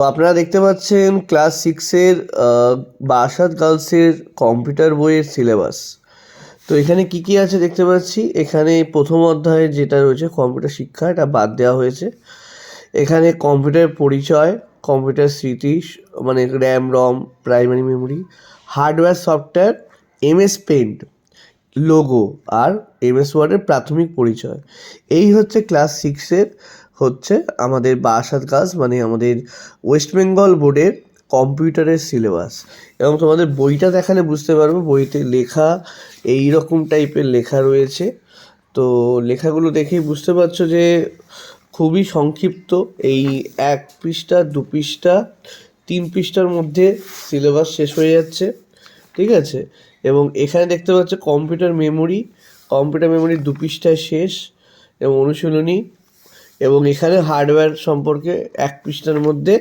তো আপনারা দেখতে পাচ্ছেন ক্লাস সিক্সের বারাসাত গার্লসের কম্পিউটার বইয়ের সিলেবাস। তো এখানে কি কি আছে দেখতে পাচ্ছি। এখানে প্রথম অধ্যায়ে যেটা রয়েছে কম্পিউটার শিক্ষা, এটা বাদ দেওয়া হয়েছে। এখানে কম্পিউটার পরিচয়, কম্পিউটার স্মৃতি মানে RAM ROM, primary memory, hardware software, MS paint, logo আর এমএস ওয়ার্ডের প্রাথমিক পরিচয়। এই হচ্ছে ক্লাস সিক্সের হচ্ছে আমাদের বারাসাত গার্লস মানে আমাদের ওয়েস্ট বেঙ্গল বোর্ডের কম্পিউটারের সিলেবাস। এবং তোমাদের বইটা দেখালে বুঝতে পারবো, বইতে লেখা এই রকম টাইপের লেখা রয়েছে। তো লেখাগুলো দেখেই বুঝতে পারছো যে খুবই সংক্ষিপ্ত। এই 1 পৃষ্ঠা 2 পৃষ্ঠা 3 পৃষ্ঠার মধ্যে সিলেবাস শেষ হয়ে যাচ্ছে, ঠিক আছে। এবং এখানে দেখতে পাচ্ছ কম্পিউটার মেমোরি 2 পৃষ্ঠায় শেষ এবং অনুশীলনী। এবং এখানে হার্ডওয়্যার সম্পর্কে 1 পৃষ্ঠার মধ্যে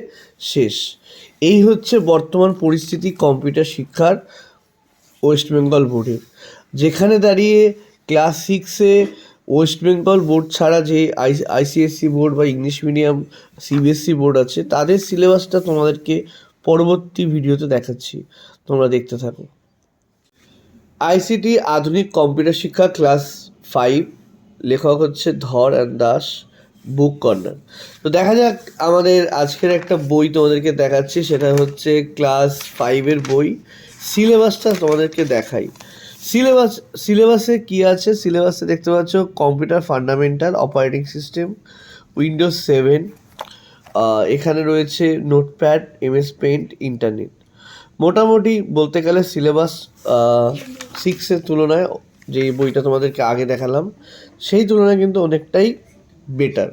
শেষ। এই হচ্ছে বর্তমান পরিস্থিতি কম্পিউটার শিক্ষার ওয়েস্ট বেঙ্গল বোর্ডের। যেখানে দাঁড়িয়ে ক্লাস সিক্সে ওয়েস্ট বেঙ্গল বোর্ড ছাড়া যে আইসিএসসি বোর্ড বা ইংলিশ মিডিয়াম সিবিএসসি বোর্ড আছে, তাদের সিলেবাসটা তোমাদেরকে পরবর্তী ভিডিওতে দেখাচ্ছি, তোমরা দেখতে থাকো। আইসিটি আধুনিক কম্পিউটার শিক্ষা ক্লাস 5, লেখক হচ্ছে ধর অ্যান্ড দাস, বুক কর্নার। তো দেখা যাক, আমাদের আজকের একটা বই তোমাদেরকে দেখাচ্ছি, সেটা হচ্ছে ক্লাস 5-এর বই। সিলেবাসটা তোমাদেরকে দেখাই। সিলেবাসে কি আছে? সিলেবাসে দেখতে পাচ্ছ computer fundamental, operating system, Windows 7, এখানে রয়েছে নোটপ্যাড, এমএস পেন্ট, ইন্টারনেট। মোটামুটি বলতে গেলে সিলেবাস 6-এর তুলনায়, যে বইটা তোমাদেরকে আগে দেখালাম সেই তুলনায় কিন্তু অনেকটাই বেটার।